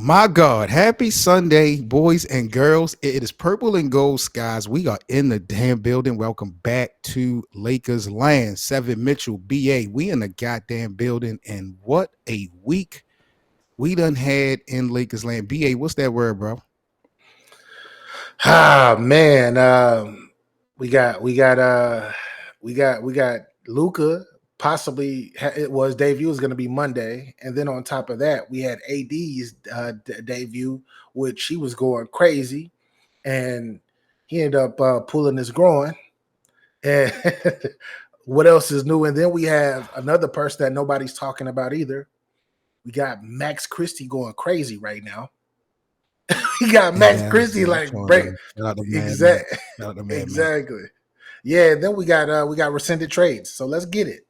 My God, happy Sunday, boys and girls. It is purple and gold skies. We are in the damn building. Welcome back to Lakers Land. Seven Mitchell, BA. We in the goddamn building. And what a week we done had in Lakers Land. BA, what's that word, bro? Ah man, we got Luka. Possibly it was debut was going to be Monday, and then on top of that, we had AD's debut, which he was going crazy, and he ended up pulling his groin. And what else is new? And then we have another person that nobody's talking about either. We got Max Christie going crazy right now. He got And Max Dallas, Christie yeah, like showing break. love. Shout out to Mad Exact. Max. Shout out to Mad Max. Exactly. Yeah, then we got rescinded trades. So let's get it.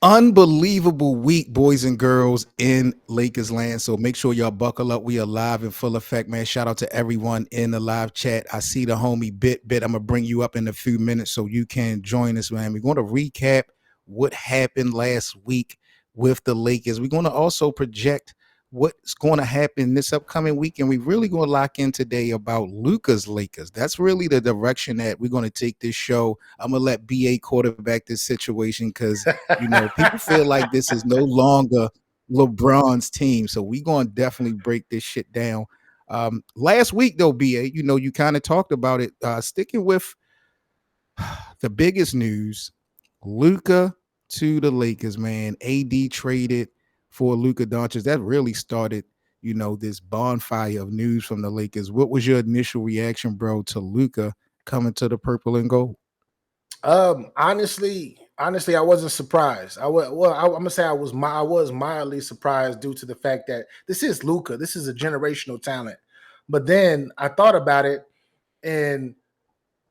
Unbelievable week, boys and girls, in Lakers land. So make sure y'all buckle up. We are live in full effect, man. Shout out to everyone in the live chat. I see the homie Bit. I'm gonna bring you up in a few minutes so you can join us, man. We're going to recap what happened last week with the Lakers. We're going to also project what's going to happen this upcoming week, and we really going to lock in today about Luka's Lakers. That's really the direction that we're going to take this show. I'm gonna let BA quarterback this situation because people feel like this is no longer LeBron's team. So we're going to definitely break this shit down. Last week, though, BA, you kind of talked about it. Sticking with the biggest news, Luka to the Lakers, man. AD traded for Luka Doncic. That really started, this bonfire of news from the Lakers. What was your initial reaction, bro, to Luka coming to the purple and gold? Honestly, I wasn't surprised. I'm gonna say I was mildly surprised due to the fact that this is Luka. This is a generational talent. But then I thought about it, and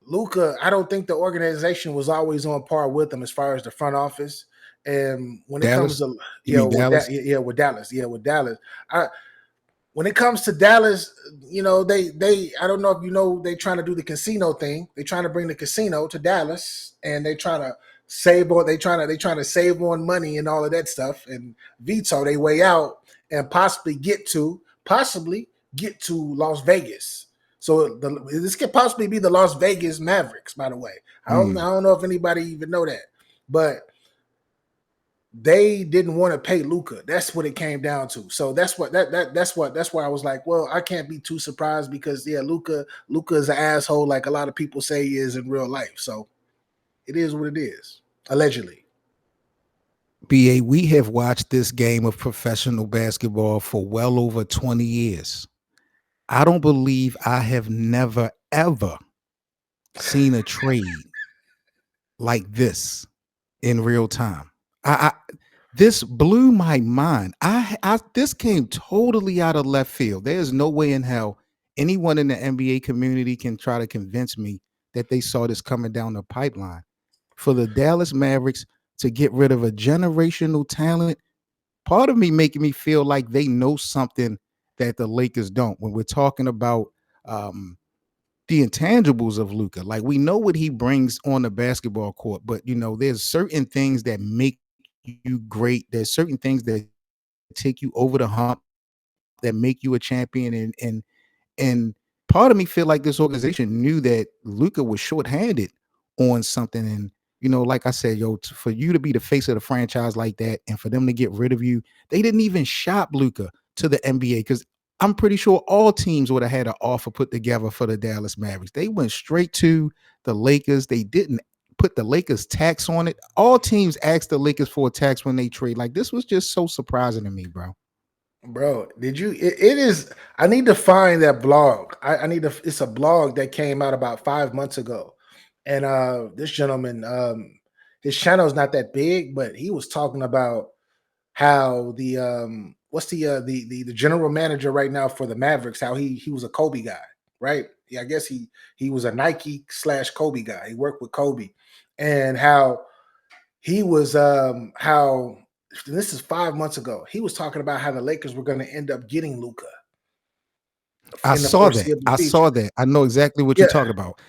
Luka, I don't think the organization was always on par with him as far as the front office. And when it comes Dallas? to You mean Dallas? with Dallas, when it comes to Dallas, they I don't know if they trying to do the casino thing. They trying to bring the casino to Dallas, and they trying to save on money and all of that stuff, and veto their way out and possibly get to Las Vegas. So this could possibly be the Las Vegas Mavericks. By the way, I don't know if anybody even know that, but they didn't want to pay Luka. That's what it came down to. So that's why I was like, well, I can't be too surprised because Luka is an asshole like a lot of people say he is in real life. So it is what it is, allegedly. BA, we have watched this game of professional basketball for well over 20 years. I don't believe I have never, ever seen a trade like this in real time. This blew my mind. This came totally out of left field. There's no way in hell anyone in the NBA community can try to convince me that they saw this coming down the pipeline. For the Dallas Mavericks to get rid of a generational talent, part of me making me feel like they know something that the Lakers don't. When we're talking about the intangibles of Luka, like we know what he brings on the basketball court, but there's certain things that make you great. There's certain things that take you over the hump, that make you a champion, and part of me feel like this organization knew that Luka was shorthanded on something. And like I said, for you to be the face of the franchise like that, and for them to get rid of you, they didn't even shop Luka to the NBA because I'm pretty sure all teams would have had an offer put together for the Dallas Mavericks. They went straight to the Lakers. They didn't put the Lakers tax on it. All teams asked the Lakers for a tax when they trade. Like, this was just so surprising to me, bro. Bro, did you? It is. I need to find that blog. I need to. It's a blog that came out about 5 months ago, and this gentleman, his channel is not that big, but he was talking about how the what's the general manager right now for the Mavericks, how he was a Kobe guy, right? Yeah, I guess he was a Nike / Kobe guy. He worked with Kobe, and how he was how this is 5 months ago. He was talking about how the Lakers were going to end up getting Luka I in the saw that. foreseeable I future. saw that. I know exactly what you're Yeah, talking about.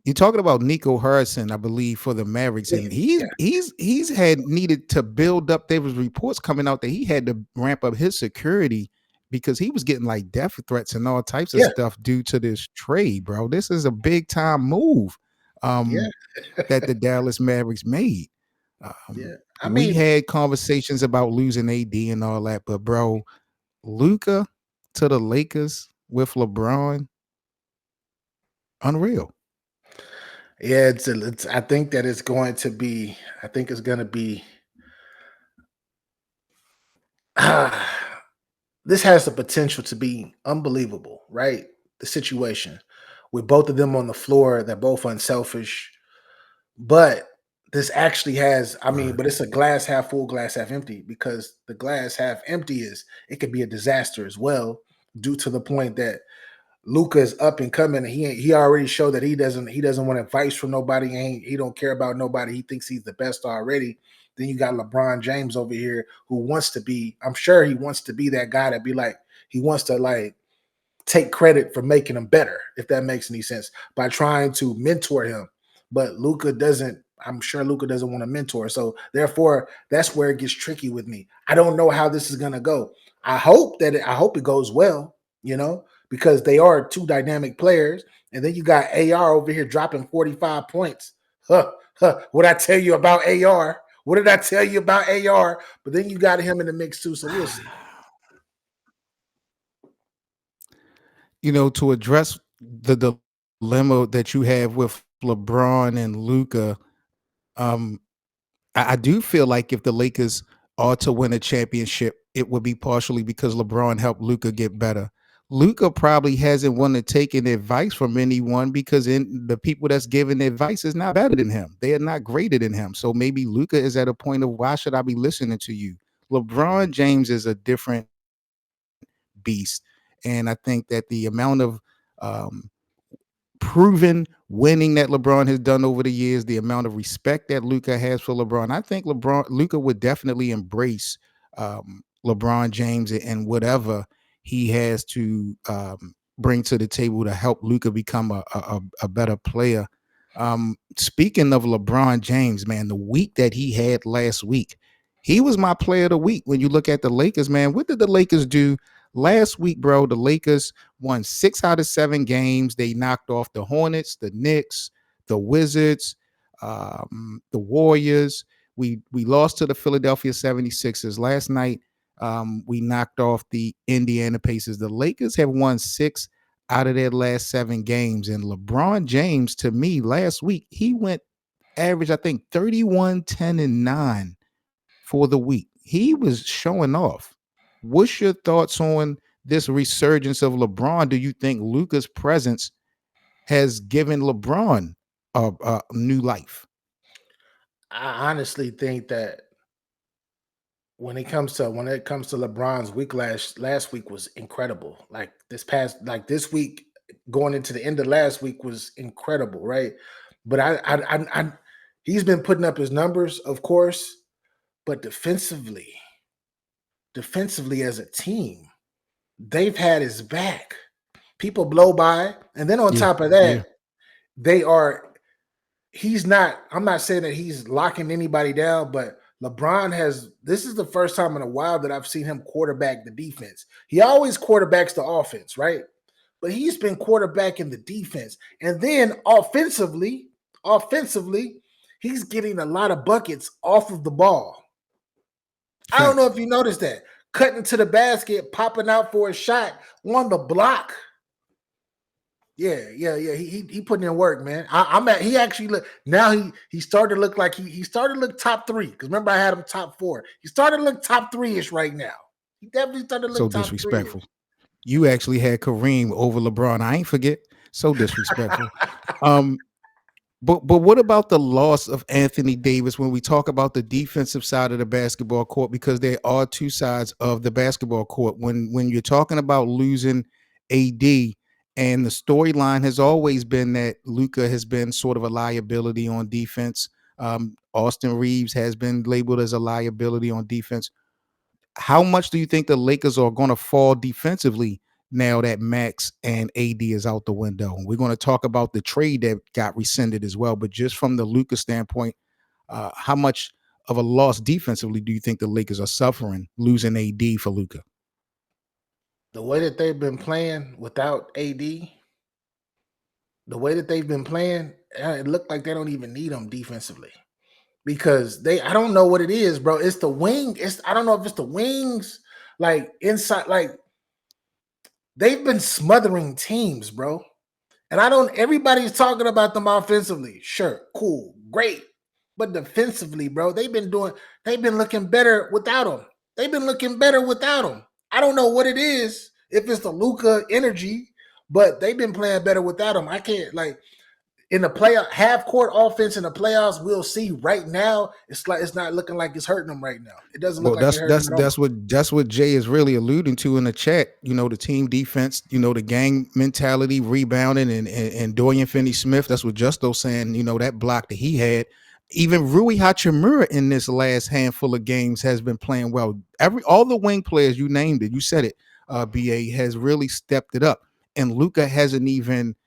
You're talking about Nico Harrison, I believe, for the Mavericks, yeah, and he's yeah. he's had needed to build up. There was reports coming out that he had to ramp up his security because he was getting like death threats and all types of Yeah, stuff due to this trade, bro. This is a big time move yeah, that the Dallas Mavericks made. yeah. I We mean, had conversations about losing AD and all that, but bro, Luka to the Lakers with LeBron, unreal. yeah, it's I think that it's going to be I think it's going to be this has the potential to be unbelievable, right? The situation with both of them on the floor, they're both unselfish, but this actually has, I mean, Word. but it's a glass half full, glass half empty because the glass half empty is it could be a disaster as well, due to the point that Luca is up and coming. And he already showed that he doesn't want advice from nobody. He don't care about nobody. He thinks he's the best already. Then you got LeBron James over here who wants to be. I'm sure he wants to be that guy that be like he wants to like take credit for making him better, if that makes any sense, by trying to mentor him. But Luca doesn't. I'm sure Luca doesn't want to mentor. So therefore, that's where it gets tricky with me. I don't know how this is gonna go. I hope it goes well, because they are two dynamic players. And then you got AR over here dropping 45 points. What I tell you about AR? What did I tell you about AR? But then you got him in the mix too. So we'll see. To address the dilemma that you have with LeBron and Luca, um, I do feel like if the Lakers are to win a championship, it would be partially because LeBron helped Luca get better. Luca probably hasn't wanted taking advice from anyone because the people that's giving advice is not better than him. They are not greater than him. So maybe Luca is at a point of why should I be listening to you? LeBron James is a different beast, and I think that the amount of um, proven winning that LeBron has done over the years, the amount of respect that Luca has for LeBron. I think Luca would definitely embrace LeBron James and whatever he has to bring to the table to help Luca become a better player. Speaking of LeBron James, man, the week that he had last week, he was my player of the week. When you look at the Lakers, man, what did the Lakers do last week, bro? The Lakers won 6 out of 7 games. They knocked off the Hornets, the Knicks, the Wizards, the Warriors. We lost to the Philadelphia 76ers last night. We knocked off the Indiana Pacers. The Lakers have won 6 out of their last 7 games. And LeBron James, to me, last week, he went average, I think, 31, 10, and 9 for the week. He was showing off. What's your thoughts on this resurgence of LeBron? Do you think Luka's presence has given LeBron a new life? I honestly think that when it comes to LeBron's week last week was incredible. Like this week going into the end of last week was incredible, right? But he's been putting up his numbers, of course, but defensively as a team, they've had his back. People blow by, and then on Yeah, top of yeah, that, they are he's not I'm not saying that he's locking anybody down, but LeBron has this is the first time in a while that I've seen him quarterback the defense. He always quarterbacks the offense, right? But he's been quarterbacking the defense. And then offensively, he's getting a lot of buckets off of the ball. I don't know facts. if you noticed that. Cutting to the basket, popping out for a shot on the block. Yeah. He putting in work, man. I'm at. He actually look now. He started to look like he started to look top three. Because remember, I had him top four. He started to look top three ish right now. He definitely started to So look top three disrespectful. ish. You actually had Kareem over LeBron. I ain't forget. So disrespectful. Um, but what about the loss of Anthony Davis when we talk about the defensive side of the basketball court? Because there are two sides of the basketball court. When you're talking about losing AD, and the storyline has always been that Luka has been sort of a liability on defense. Austin Reeves has been labeled as a liability on defense. How much do you think the Lakers are going to fall defensively now that Max and AD is out the window? We're going to talk about the trade that got rescinded as well, but just from the Luka standpoint, how much of a loss defensively do you think the Lakers are suffering losing AD for Luka? The way that they've been playing without AD, the way that they've been playing, it looked like they don't even need them defensively because I don't know what it is, bro. It's the wing. I don't know if it's the wings, like inside, like they've been smothering teams, bro. And everybody's talking about them offensively. Sure, cool, great. But defensively, bro, they've been looking better without them. They've been looking better without them. I don't know what it is, if it's the Luka energy, but they've been playing better without them. I can't, like, in the playoff, half court offense in the playoffs, we'll see right now. It's like it's not looking like it's hurting them right now. It doesn't look Well, like it's hurting them at all. that's what Jay is really alluding to in the chat. You know, the team defense, you know, the gang mentality, rebounding, and Dorian Finney-Smith. That's what Justo saying. You know, that block that he had. Even Rui Hachimura in this last handful of games has been playing well. All the wing players you named it, you said it. BA has really stepped it up, and Luka hasn't even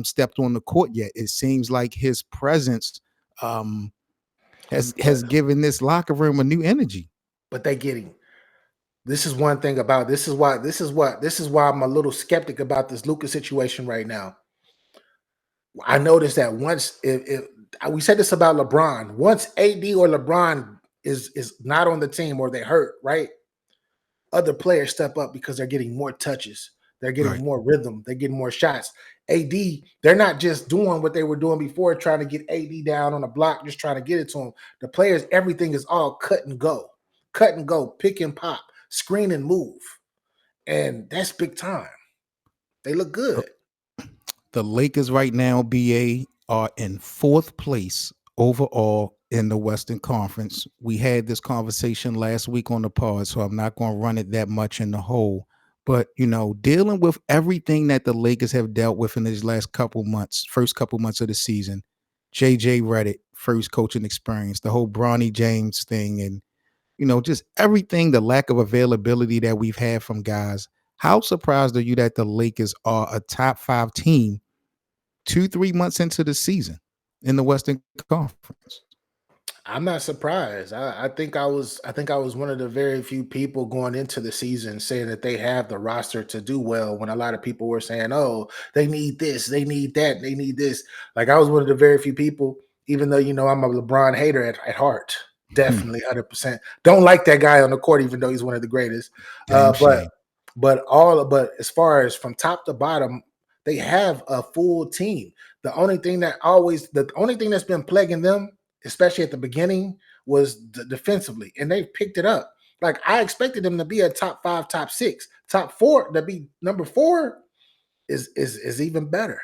stepped on the court yet. It seems like his presence has given this locker room a new energy. But they getting this is one thing about this is why I'm a little skeptic about this Lucas situation right now. I noticed that once if we said this about LeBron, once AD or LeBron is not on the team or they hurt, right? Other players step up because they're getting more touches, they're getting more rhythm, they're getting more shots. AD, they're not just doing what they were doing before, trying to get AD down on a block, just trying to get it to him. The players, everything is all cut and go, pick and pop, screen and move. And that's big time. They look good. The Lakers right now, BA, are in 4th place overall in the Western Conference. We had this conversation last week on the pod, so I'm not going to run it that much in the hole. But, you know, dealing with everything that the Lakers have dealt with in these last couple months, first couple months of the season, JJ Redick, first coaching experience, the whole Bronny James thing, and, you know, just everything, the lack of availability that we've had from guys. How surprised are you that the Lakers are a top 5 team 2-3 months into the season in the Western Conference? I'm not surprised. I think I was one of the very few people going into the season saying that they have the roster to do well when a lot of people were saying, oh, they need this, they need that, they need this. Like, I was one of the very few people, even though, you know, I'm a LeBron hater at heart. Definitely 100%. Don't like that guy on the court, even though he's one of the greatest. But as far as from top to bottom, they have a full team. The only thing that's been plaguing them, especially at the beginning, was defensively, and they've picked it up. Like, I expected them to be a top 5, top 6, top 4. To be number 4 is even better.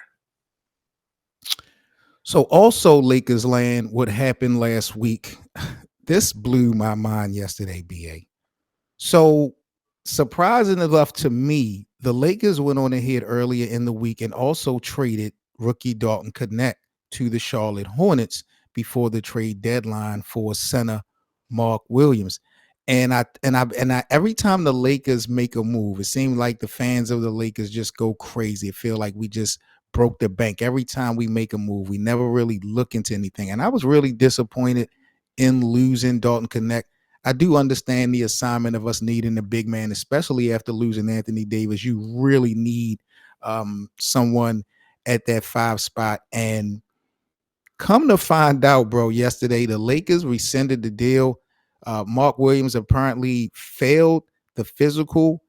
So also, Lakers land, what happened last week, this blew my mind yesterday, BA. So surprising enough to me, the Lakers went on ahead earlier in the week and also traded rookie Dalton Knecht to the Charlotte Hornets before the trade deadline for center Mark Williams. And I every time the Lakers make a move, it seems like the fans of the Lakers just go crazy. It feels like we just broke the bank. Every time we make a move, we never really look into anything. And I was really disappointed in losing Dalton Knecht. I do understand the assignment of us needing a big man, especially after losing Anthony Davis. You really need someone at that 5 spot. And come to find out, bro, yesterday the Lakers rescinded the deal. Mark Williams apparently failed the physical,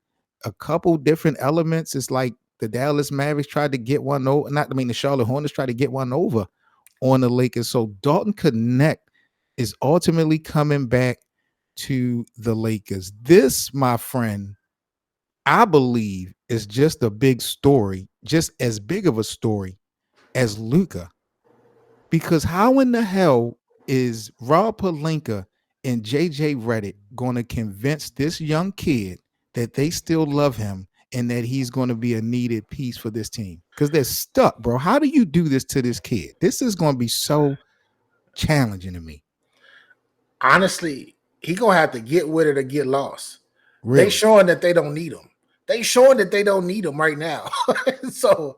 a couple different elements. It's like the Dallas Mavericks tried to get one over. The Charlotte Hornets tried to get one over on the Lakers. So Dalton Knecht is ultimately coming back to the Lakers. This, my friend, I believe is just a big story, just as big of a story as Luka. Because how in the hell is Rob Pelinka and JJ Redick going to convince this young kid that they still love him and that he's going to be a needed piece for this team? Because they're stuck, bro. How do you do this to this kid? This is going to be so challenging to me. Honestly, he gonna have to get with it or get lost. Really? They showing that they don't need him. They showing that they don't need him right now. So,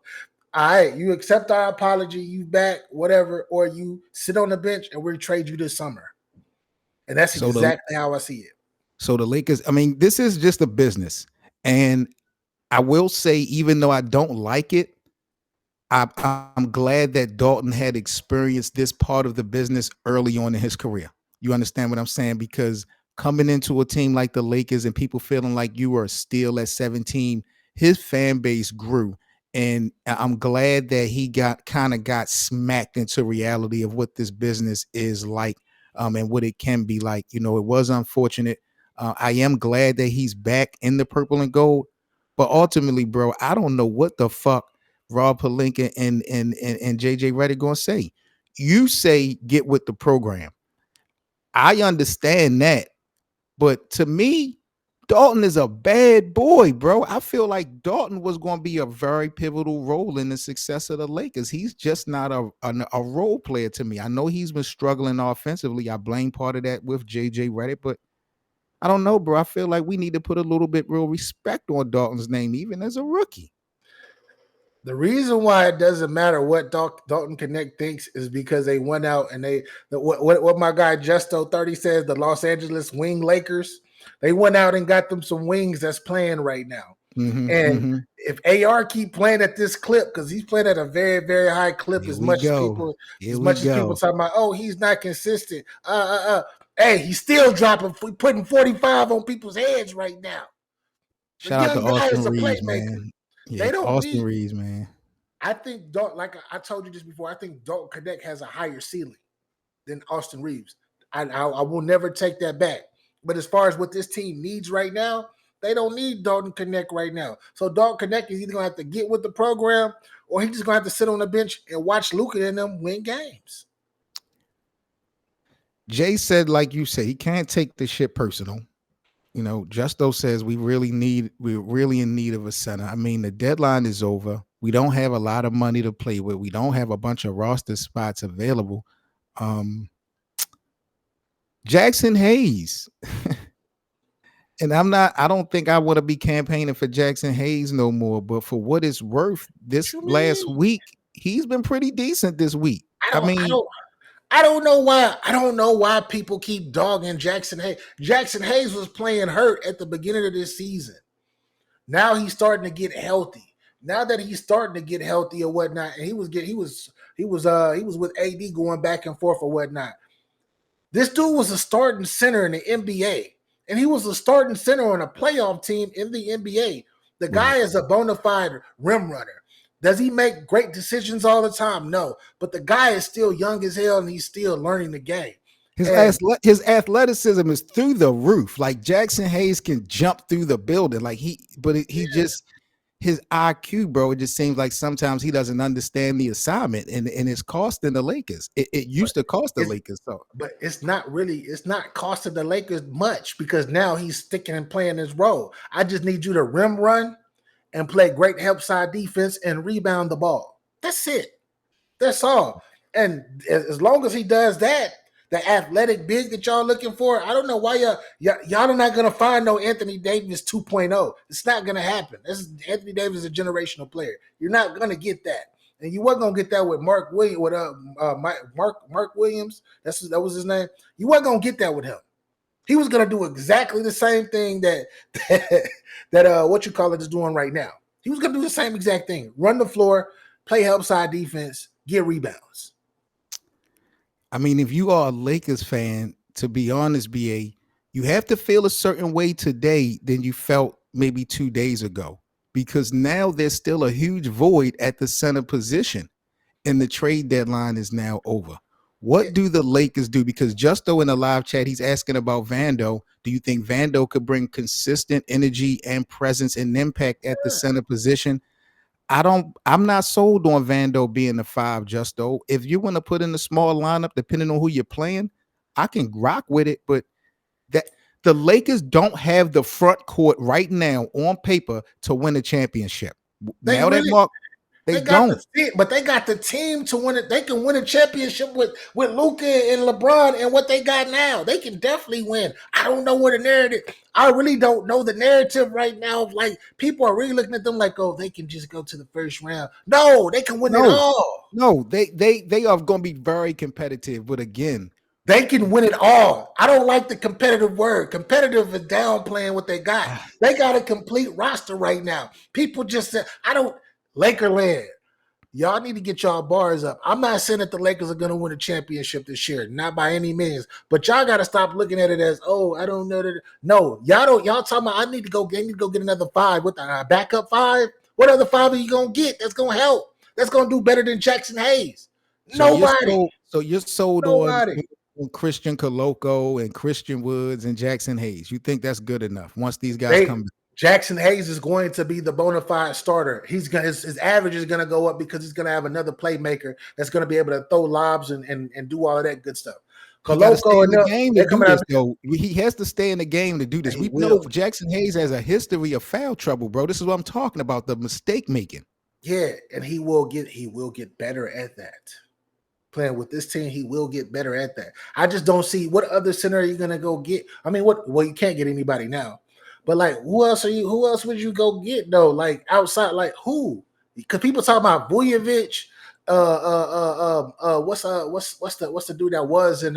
all right, you accept our apology, you back, whatever, or you sit on the bench and we'll trade you this summer. And that's exactly how I see it. So the Lakers, I mean, this is just a business. And I will say, even though I don't like it, I'm glad that Dalton had experienced this part of the business early on in his career. You understand what I'm saying? Because coming into a team like the Lakers and people feeling like you were still at 17, his fan base grew. And I'm glad that he got smacked into reality of what this business is like, and what it can be like. It was unfortunate. I am glad that he's back in the purple and gold. But ultimately, bro, I don't know what the fuck Rob Pelinka and JJ Redick gonna say. You say get with the program. I understand that, but to me, Dalton is a bad boy, bro. I feel like Dalton was going to be a very pivotal role in the success of the Lakers. He's just not a role player to me. I know he's been struggling offensively. I blame part of that with JJ Redick, but I don't know, bro. I feel like we need to put a little bit real respect on Dalton's name, even as a rookie. The reason why it doesn't matter what Dalton Knecht thinks is because they went out and what my guy Justo 30 says, the Los Angeles Wing Lakers, they went out and got them some wings that's playing right now. And if AR keep playing at this clip, because he's playing at a very, very high clip, Here as we much as go. people Here we go. talking about, oh, he's not consistent. Hey, he's still putting 45 on people's heads right now. The Shout out to young guy Austin is a Reeves, playmaker. man. Yeah, They don't Austin need. Reeves, man. I think Dalton, like I told you this before, I think Dalton Knecht has a higher ceiling than Austin Reeves. I will never take that back. But as far as what this team needs right now, they don't need Dalton Knecht right now. So Dalton Knecht is either going to have to get with the program or he's just going to have to sit on the bench and watch Luka and them win games. Jay said, like you said, he can't take the shit personal. Justo says we're really in need of a center. I mean, the deadline is over. We don't have a lot of money to play with. We don't have a bunch of roster spots available. Jackson Hayes. And I don't think I want to be campaigning for Jackson Hayes no more. But for what it's worth, this last week, he's been pretty decent this week. I don't know why. I don't know why people keep dogging Jackson Hayes. Jackson Hayes was playing hurt at the beginning of this season. Now he's starting to get healthy. Now that he's starting to get healthy or whatnot, and he was with AD going back and forth or whatnot. This dude was a starting center in the NBA, and he was a starting center on a playoff team in the NBA. The guy is a bona fide rim runner. Does he make great decisions all the time? No, but the guy is still young as hell, and he's still learning the game. His athleticism is through the roof. Like Jackson Hayes can jump through the building. Like his IQ, bro. It just seems like sometimes he doesn't understand the assignment, and it's costing the Lakers. It used to cost the Lakers, but it's not costing the Lakers much because now he's sticking and playing his role. I just need you to rim run and play great help side defense and rebound the ball. That's it. That's all. And as long as he does that, the athletic big that y'all looking for, I don't know why y'all are not going to find no Anthony Davis 2.0. It's not going to happen. Anthony Davis is a generational player. You're not going to get that. And you wasn't going to get that with Mark Williams. Mark Williams, that was his name. You wasn't going to get that with him. He was going to do exactly the same thing that what you call it is doing right now. He was going to do the same exact thing. Run the floor, play help side defense, get rebounds. I mean, if you are a Lakers fan, to be honest, BA, you have to feel a certain way today than you felt maybe 2 days ago, because now there's still a huge void at the center position, and the trade deadline is now over. What do the Lakers do? Because Justo in the live chat, he's asking about Vando. Do you think Vando could bring consistent energy and presence and impact at the center position? I'm not sold on Vando being the 5, Justo. If you want to put in a small lineup, depending on who you're playing, I can rock with it. But that the Lakers don't have the front court right now on paper to win a championship. They don't. But they got the team to win it. They can win a championship with Luka and LeBron and what they got now. They can definitely win. I don't know what the narrative. I really don't know the narrative right now. Like people are really looking at them like, oh, they can just go to the first round. No, they can win it all. No, they are going to be very competitive. But again, They can win it all. I don't like the competitive word. Competitive is downplaying what they got. They got a complete roster right now. People just said, I don't, Lakerland. Y'all need to get y'all bars up. I'm not saying that the Lakers are going to win a championship this year, not by any means. But y'all got to stop looking at it as, oh, I don't know that. No, y'all don't. Y'all talking about I need to go get another five with a backup five. What other five are you gonna get? That's gonna help. That's gonna do better than Jackson Hayes. So you're Nobody. sold. So you're sold Nobody. on Christian Coloco and Christian Woods and Jackson Hayes. You think that's good enough once these guys They come back? Jackson Hayes is going to be the bona fide starter. He's gonna his average is gonna go up because he's gonna have another playmaker that's gonna be able to throw lobs and do all of that good stuff. He got to stay Coloco in and the them, game to they're do coming out. this, though. He has to stay in the game to do this. He We will. know Jackson Hayes has a history of foul trouble, bro. This is what I'm talking about, the mistake making. Yeah, and he will get better at that. Playing with this team, he will get better at that. I just don't see what other center are you gonna go get. I mean, well, you can't get anybody now. But like who else would you go get though? Like outside, like who? Because people talk about Vujovic, what's the dude that was in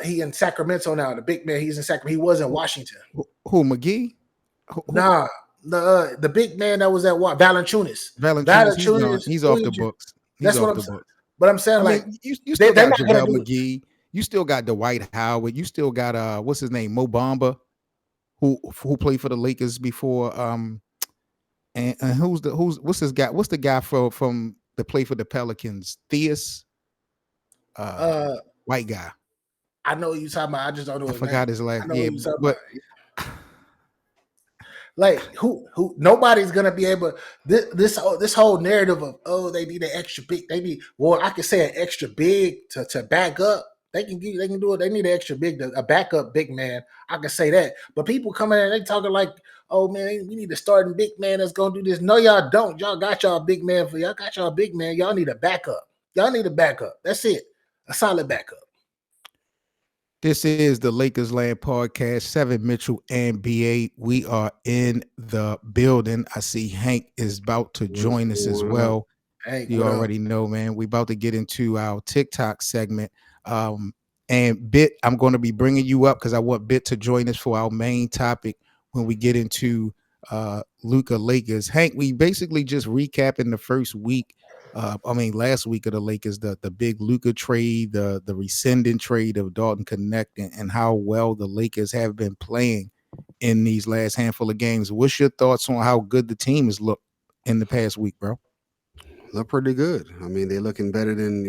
he in Sacramento now, the big man, he's in Sacramento. He was in Washington. Who McGee? Nah, the big man that was at Valanciunas. Valanciunas, he's off the books. That's what I'm saying. But I'm saying, like, you still got JaVale McGee. You still got Dwight Howard. You still got what's his name, Mo Bamba, who played for the Lakers before. And what's this guy? What's the guy from the play for the Pelicans? Theus, white guy. I know you talking about. I just don't know. I forgot his last name. But like who nobody's gonna be able this whole narrative of they need an extra big, I could say an extra big to back up. They can do it. They need an extra big, a backup big man. I can say that. But people coming in, they talking like, oh man, we need a starting big man that's gonna do this. No, y'all don't. Y'all got y'all big man Y'all need a backup. Y'all need a backup. That's it. A solid backup. This is the Lakers Land Podcast. 7 Mitchell and BA. We are in the building. I see Hank is about to join us as well. Hank, you already know, man. We about to get into our TikTok segment. And Bit, I'm going to be bringing you up because I want Bit to join us for our main topic when we get into Luka Lakers. Hank, we basically just recapping the first week. Last week of the Lakers, the big Luka trade, the rescinding trade of Dalton Knecht, and how well the Lakers have been playing in these last handful of games. What's your thoughts on how good the team has looked in the past week, bro? Look pretty good. I mean, they're looking better than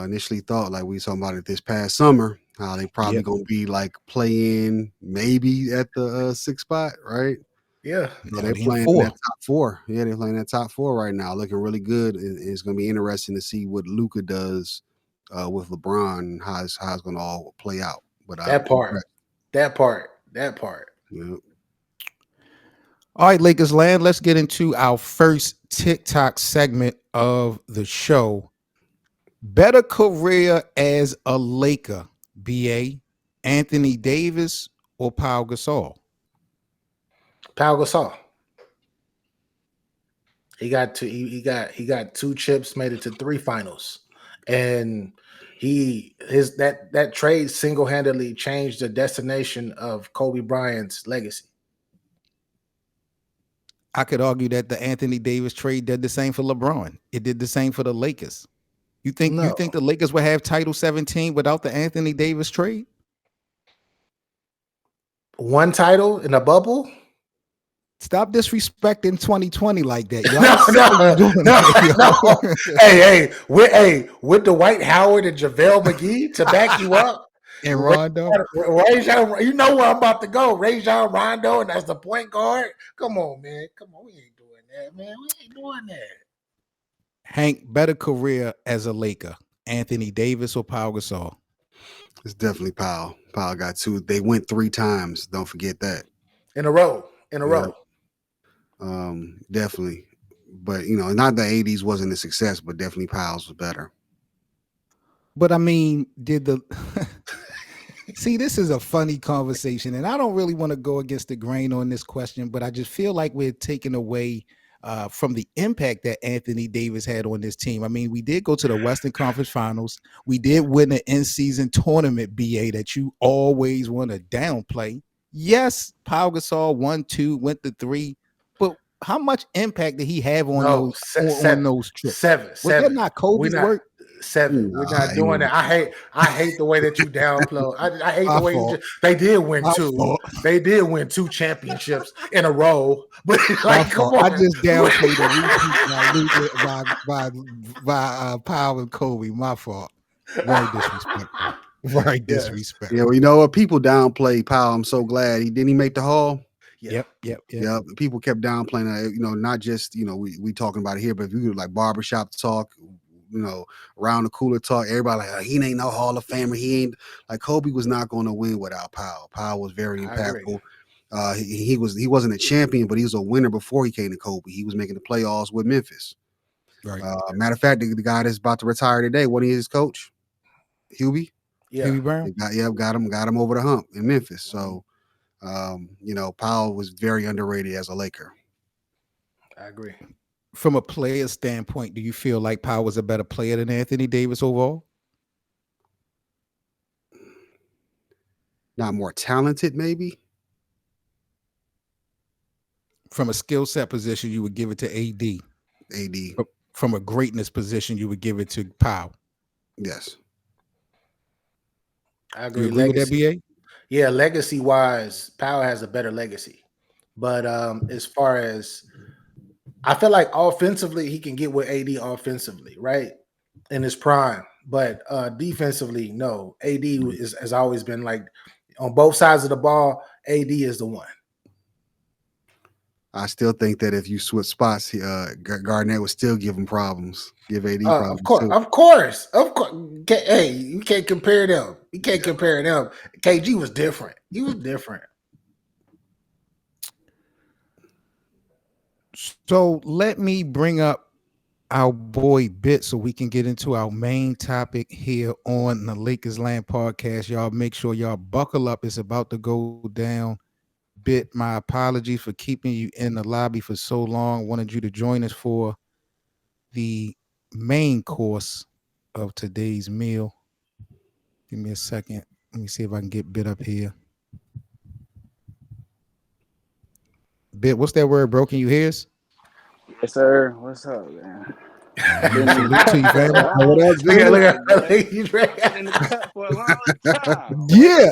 initially thought. Like we saw about it this past summer, how they probably gonna be like playing maybe at the 6th spot, right? Yeah, they're playing that top 4. Yeah, they're playing that top 4 right now, looking really good. And it's going to be interesting to see what Luka does with LeBron and how it's going to all play out. But that part. Yeah. All right, Lakers Land. Let's get into our first TikTok segment of the show. Better career as a Laker, BA, Anthony Davis or Pau Gasol? Pau Gasol. He got 2 chips, made it to 3 finals, and that trade single-handedly changed the destination of Kobe Bryant's legacy. I could argue that the Anthony Davis trade did the same for LeBron. It did the same for the Lakers. You think the Lakers would have title 17 without the Anthony Davis trade? 1 title in a bubble? Stop disrespecting 2020 like that. Hey, with Dwight Howard and JaVale McGee to back you up. And Rondo. You know where I'm about to go. Rajon Rondo, and that's the point guard. Come on, man. We ain't doing that, man. We ain't doing that. Hank, better career as a Laker, Anthony Davis or Pau Gasol? It's definitely Pau. Pau got 2. They went 3 times. Don't forget that. In a row. Definitely. But, not the 80s wasn't a success, but definitely Pau's was better. But, I mean, see, this is a funny conversation, and I don't really want to go against the grain on this question, but I just feel like we're taking away from the impact that Anthony Davis had on this team. I mean, we did go to the Western Conference Finals. We did win the in-season tournament, BA, that you always want to downplay. Yes, Pau Gasol 1-2, went to 3, but how much impact did he have on No, on those trips? seven. Was that not Kobe's work? 7. We're not doing that. I hate the way that you downplay. I hate My the way fault. they did win My 2. fault. They did win 2 championships in a row. But like, come I on. just downplayed the repeat by Pau and Kobe. My fault. Very disrespectful. Very disrespectful. Yeah, well, you know what? People downplay Powell. I'm so glad he make the Hall. Yep. People kept downplaying that. You know, not just we talking about it here, but if you could like barbershop talk, around the cooler talk, everybody like he ain't no Hall of Famer. He ain't like Kobe was not going to win without Powell. Powell was very impactful. He wasn't a champion, but he was a winner before he came to Kobe. He was making the playoffs with Memphis. Right. Matter of fact, the guy that's about to retire today, what is his coach? Hubie? Yeah. Hubie Brown? Got him over the hump in Memphis. So Powell was very underrated as a Laker. I agree. From a player standpoint, do you feel like Powell was a better player than Anthony Davis overall? Not more talented, maybe. From a skill set position, you would give it to AD. From a greatness position, you would give it to Powell. Yes. I agree. You agree with that, BA? Yeah, legacy-wise, Powell has a better legacy. But as far as I feel like offensively, he can get with AD offensively, right? In his prime. But defensively, no. AD has always been like on both sides of the ball, AD is the one. I still think that if you switch spots, Garnett would still give him problems. Give AD problems. Of course. Hey, you can't compare them. You can't compare them. KG was different. He was different. So let me bring up our boy Bit so we can get into our main topic here on the Lakers Land podcast. Y'all make sure y'all buckle up. It's about to go down. Bit, my apologies for keeping you in the lobby for so long. Wanted you to join us for the main course of today's meal. Give me a second. Let me see if I can get Bit up here. Bit, what's that word, bro? Can you hear us? Yes, sir. What's up, man? Salute to you, fam. What up, Been in the cut for a long time. Yeah.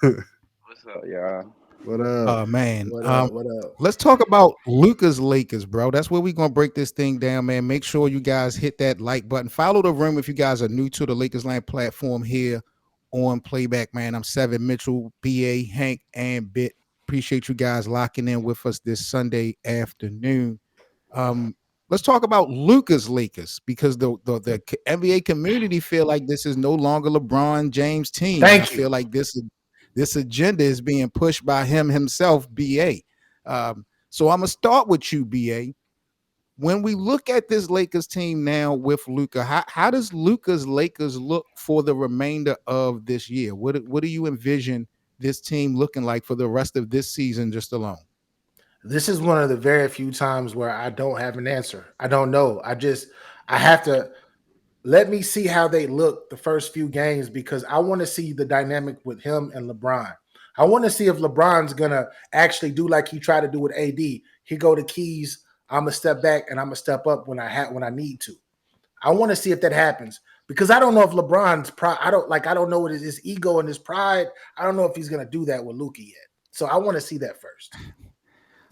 What's up, y'all? What up? Oh man. What up? Let's talk about Luka's Lakers, bro. That's where we're gonna break this thing down, man. Make sure you guys hit that like button. Follow the room if you guys are new to the Lakers Land platform here on Playback, man. I'm Seven Mitchell, BA, Hank, and Bit. Appreciate you guys locking in with us this Sunday afternoon. Let's talk about Luka's Lakers because the NBA community feel like this is no longer LeBron James' team. I feel like this agenda is being pushed by him himself, BA. So I'm gonna start with you, BA. When we look at this Lakers team now with Luka, how does Luka's Lakers look for the remainder of this year? What do you envision this team looking like for the rest of this season just alone? This is one of the very few times where I don't have an answer. I don't know. I have to let me see how they look the first few games because I want to see the dynamic with him and LeBron. I want to see if LeBron's gonna actually do like he tried to do with AD. He go to keys. I'm gonna step back and I'm gonna step up when I need to. I want to see if that happens because I don't know if LeBron's pride. I don't know what his ego and his pride. I don't know if he's gonna do that with Luka yet. So I want to see that first.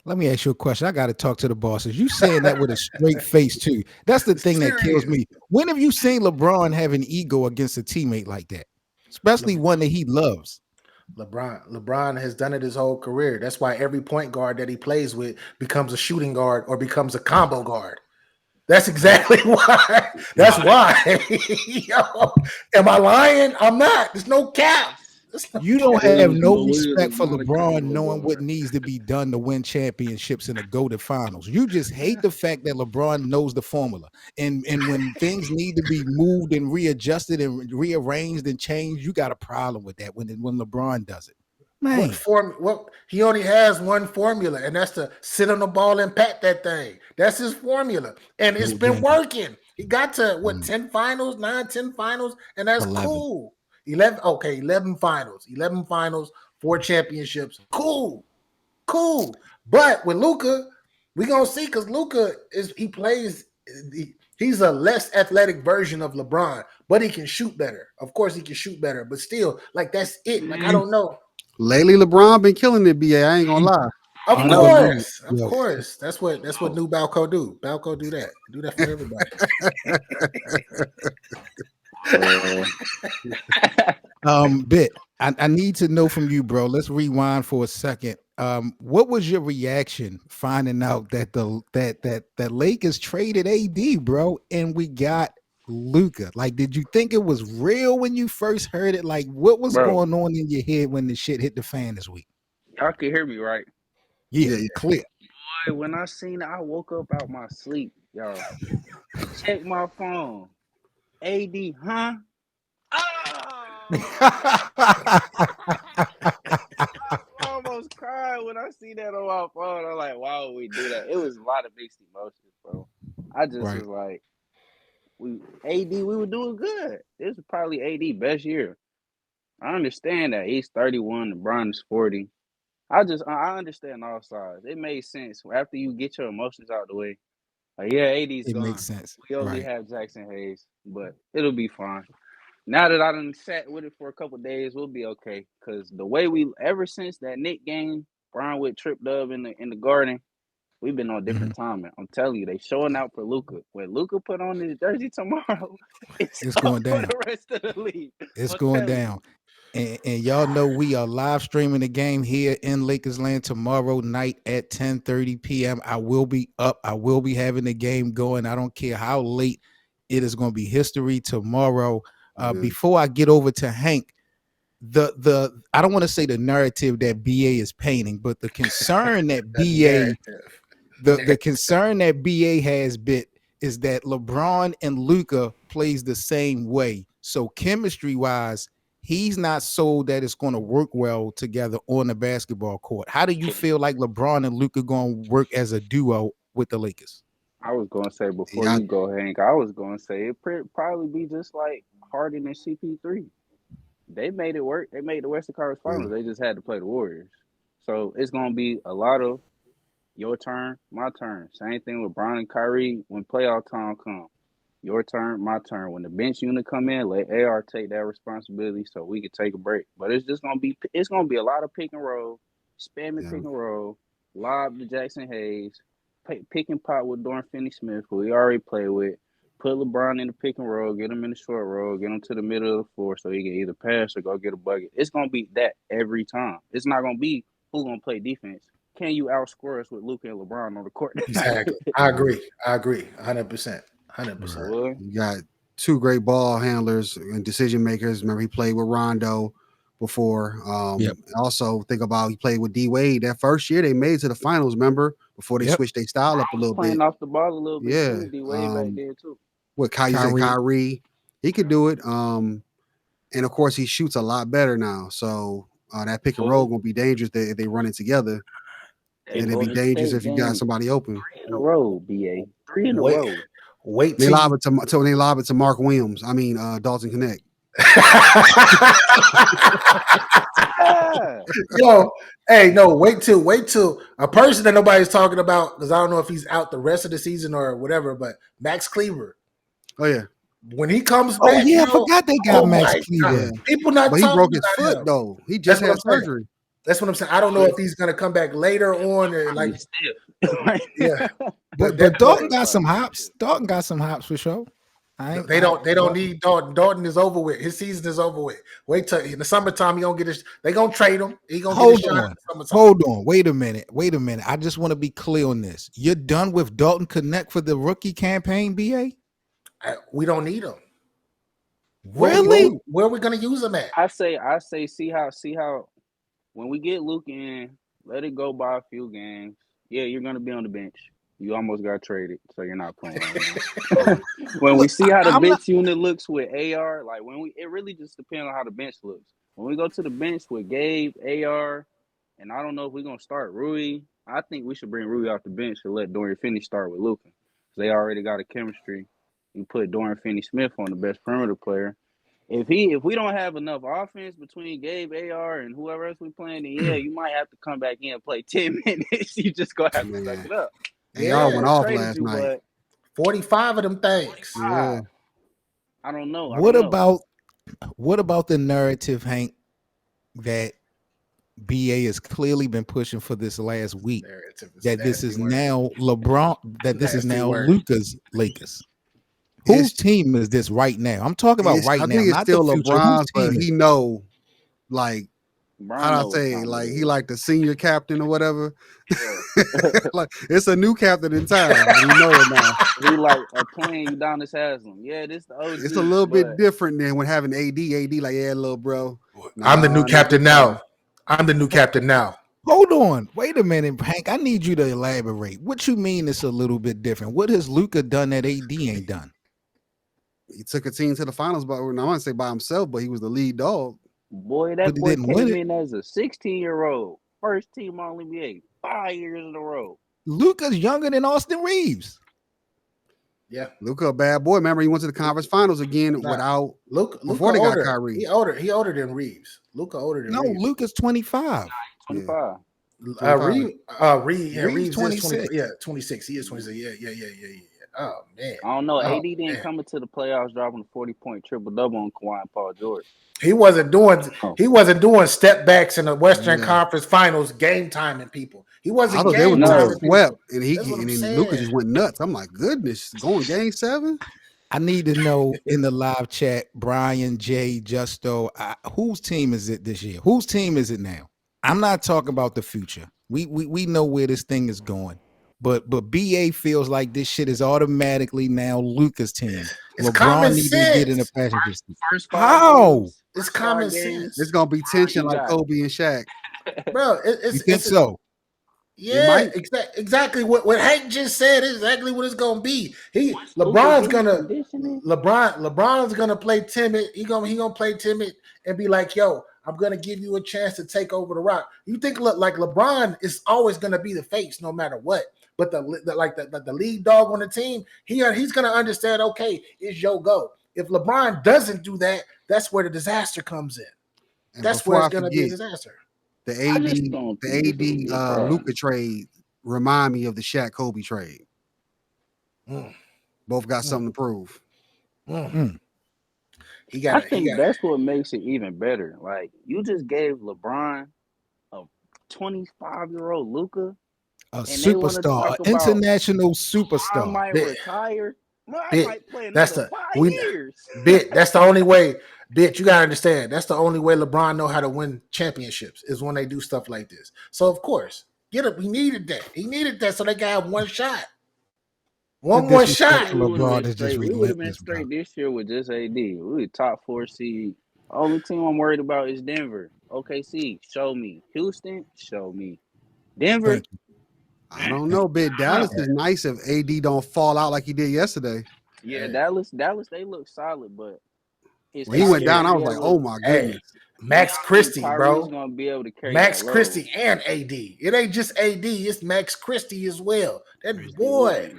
Let me ask you a question. I got to talk to the bosses. You saying that with a straight face too. That's the thing that kills me. When have you seen LeBron have an ego against a teammate like that? Especially one that he loves. LeBron has done it his whole career. That's why every point guard that he plays with becomes a shooting guard or becomes a combo guard. That's exactly why. That's why. Yo, am I lying? I'm not. There's no cap. You don't have no respect for LeBron knowing what needs to be done to win championships in the GOATed finals. You just hate the fact that LeBron knows the formula. And when things need to be moved and readjusted and rearranged and changed, you got a problem with that when LeBron does it. Man, What he only has one formula, and that's to sit on the ball and pat that thing. That's his formula, and it's no been James. working. He got to 10 finals, 10 finals, and that's 11. cool. 11 finals, 4 championships. Cool. But with Luka, we gonna see because Luka he's a less athletic version of LeBron, but he can shoot better. Of course, he can shoot better, but still, like that's it. Like I don't know. Lately, LeBron been killing it. BA, I ain't gonna lie. Of Unbelievable. course. That's what new Balco do. Balco do that. Do that for everybody. Bit. I need to know from you, bro. Let's rewind for a second. What was your reaction finding out that that Lakers traded AD, bro, and we got Luka? Like, did you think it was real when you first heard it? Like, what was going on in your head when the shit hit the fan this week? Y'all can hear me, right? Yeah, clear. Boy, when I seen it, I woke up out my sleep, y'all. Check my phone. AD, huh? I almost cried when I see that on my phone. I'm like, why would we do that? It was a lot of mixed emotions, bro. I just was like, we were doing good. This was probably AD best year. I understand that he's 31, LeBron is 40. I understand all sides. It made sense after you get your emotions out the way. Like, yeah, AD's It gone. makes sense. We only have Jackson Hayes, but it'll be fine. Now that I done sat with it for a couple of days, we'll be okay. Because the way ever since that Knick game, Brian with tripped up in the Garden, we've been on different timing. I'm telling you, they showing out for Luka. When Luka put on his jersey tomorrow, it's going down. for the rest of the league. It's going down. And y'all know we are live streaming the game here in Lakers Land tomorrow night at 10:30 p.m. I will be up. I will be having the game going. I don't care how late. It is going to be history tomorrow. Before I get over to Hank, the I don't want to say the narrative that BA is painting, but the concern that BA the concern that BA has bit is that LeBron and Luka plays the same way. So chemistry wise, he's not sold that it's going to work well together on the basketball court. How do you feel like LeBron and Luka going to work as a duo with the Lakers? I was going to say before you go, Hank, I was going to say it probably be just like Harden and CP3. They made it work. They made the Western Conference Finals. They just had to play the Warriors. So it's going to be a lot of your turn, my turn. Same thing with Bron and Kyrie when playoff time comes. Your turn, my turn. When the bench unit come in, let AR take that responsibility so we can take a break. But it's just gonna be a lot of pick and roll, spamming pick and roll, lob to Jackson Hayes, pick and pop with Dorian Finney-Smith, who we already played with. Put LeBron in the pick and roll, get him in the short roll, get him to the middle of the floor so he can either pass or go get a bucket. It's gonna be that every time. It's not gonna be who's gonna play defense. Can you outscore us with Luka and LeBron on the court? Exactly. I agree. 100%. 100%. You got two great ball handlers and decision makers. Remember, he played with Rondo before. Also, think about he played with D Wade that first year. They made it to the finals. Remember, before they switched their style up a little playing bit, off the ball a little bit. Yeah, D Wade back there too. With Kyrie, he could do it. And of course, he shoots a lot better now. So that pick and roll gonna be dangerous if they run it together. And it'd be dangerous if you got somebody open. 3 in a row, BA. 3 in a row. They lob it to Mark Williams. I mean, Dalton Knecht. Yo, hey, no, wait till a person that nobody's talking about, because I don't know if he's out the rest of the season or whatever, but Max Kleber. Oh, yeah. When he comes back. I forgot they got Max Kleber. People not but talking he broke his about foot, him. though. He just had surgery. That's what I'm saying. I don't know if he's gonna come back later on or like yeah. But Dalton got some hops. Dalton got some hops for sure. They don't need Dalton. Dalton is over with. His season is over with. Wait till in the summertime he gonna get his. They gonna trade him. He gonna hold on. Wait a minute. I just want to be clear on this. You're done with Dalton Knecht for the rookie campaign, BA? We don't need him. Really? Where are we gonna use him at? I say see how when we get Luke in, let it go by a few games. Yeah, you're gonna be on the bench. You almost got traded, so you're not playing right now. When we see how the bench unit looks with AR, like it really just depends on how the bench looks. When we go to the bench with Gabe, AR, and I don't know if we're gonna start Rui. I think we should bring Rui off the bench and let Dorian Finney start with Luka. They already got a chemistry. You put Dorian Finney-Smith on the best perimeter player. If we don't have enough offense between Gabe, AR, and whoever else we playing, then yeah, you might have to come back in and play 10 minutes. You just gonna have to suck it up. AR went off last night. 45 of them things. Yeah. I don't know. What about the narrative, Hank, that BA has clearly been pushing for this last week? That this is now LeBron, that this is now Luka's Lakers. Whose team is this right now? I'm talking about right now. I think it's still LeBron's, but he know, like, how I say, like he like the senior captain or whatever. Like it's a new captain in town. You know it now. He like playing Udonis Haslam. Yeah, this the OG. It's a little bit different than when having AD. AD like, yeah, little bro. I'm the new captain now. I'm the new captain now. Hold on. Wait a minute, Hank. I need you to elaborate. What you mean it's a little bit different? What has Luka done that AD ain't done? He took a team to the finals, but I want to say by himself, but he was the lead dog. Boy, that boy came in as a 16-year-old. First team all NBA 5 years in a row. Luka's younger than Austin Reeves. Yeah, Luka, a bad boy. Remember, he went to the conference finals again without Luka before they older. got Kyrie. He older than Reeves. Luka older than Reeves. Luka's 25. 25. Reeves 26. 26. He is 26. Yeah. Oh man. I don't know. AD didn't come into the playoffs dropping a 40-point triple-double on Kawhi and Paul George. He wasn't doing step backs in the Western Conference Finals game timing people. He wasn't. I game timing swept, and Luka just went nuts. I'm like, goodness, going game 7. I need to know in the live chat, Brian, Jay, Justo, whose team is it this year? Whose team is it now? I'm not talking about the future. We know where this thing is going. But BA feels like this shit is automatically now Luka's team. It's LeBron needs to get in the passenger seat. How? It's common sense. It's gonna be tension like Kobe and Shaq. Bro, you think so? Yeah, exactly. What Hank just said is exactly what it's gonna be. LeBron's gonna play timid. He gonna play timid and be like, yo, I'm gonna give you a chance to take over the rock. You think like LeBron is always gonna be the face no matter what. But the lead dog on the team, he's gonna understand. Okay, it's your go. If LeBron doesn't do that, that's where the disaster comes in. And that's where it's gonna be a disaster. The AD Luka trade remind me of the Shaq Kobe trade. Both got something to prove. I think that's what makes it even better. Like you just gave LeBron a 25-year-old Luka. A superstar, an international superstar. I might retire. I might play another 5 years. That's the only way. You gotta understand. That's the only way LeBron know how to win championships is when they do stuff like this. So of course, get up. He needed that. He needed that so they got one shot. One more shot. LeBron is just we would have been straight this year with just AD. We were top 4 seed. Only team I'm worried about is Denver. OKC, show me. Houston, show me. Denver. I don't know, but Dallas is nice if AD don't fall out like he did yesterday. Yeah, Dallas, they look solid, but when he went down, I was like, "Oh my goodness!" Max Christie, bro. Gonna be able to carry Max Christie and AD. It ain't just AD; it's Max Christie as well. That boy.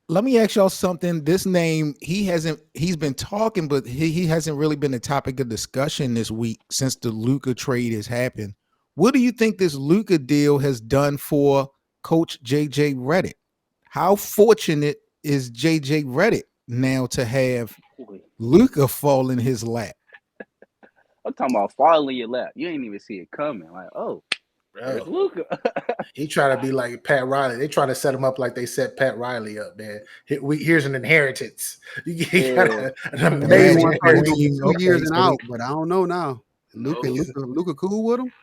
Let me ask y'all something. This name, he's been talking, but he hasn't really been a topic of discussion this week since the Luka trade has happened. What do you think this Luka deal has done for Coach JJ Redick? How fortunate is JJ Redick now to have Luka fall in his lap? I'm talking about falling in your lap. You ain't even see it coming. Like, oh, there's Luka. He trying to be like Pat Riley. They trying to set him up like they set Pat Riley up, man. Here's an inheritance. You got an amazing 2 years and out, but I don't know now. Luka cool with him?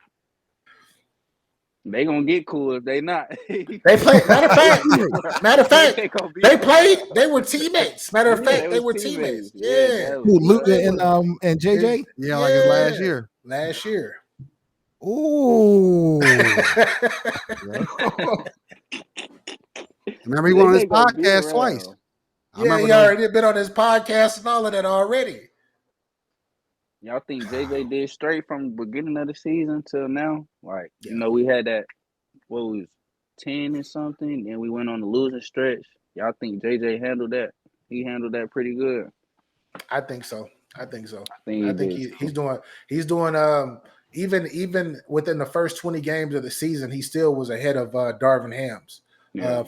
They gonna get cool if they not. They play. Matter of fact, they played. They were teammates. Matter of fact, they were teammates. Yeah. Who, Luka and JJ? Yeah, like his last year. Last year. Ooh. Remember, he went on his podcast twice. Yeah, he already been on his podcast and all of that already. Y'all think JJ did straight from the beginning of the season till now? Like, Yeah. we had that, what was 10 and something, then we went on the losing stretch. Y'all think JJ handled that? He handled that pretty good. I think so. I think He did he's doing even within the first 20 games of the season, he still was ahead of Darvin Ham's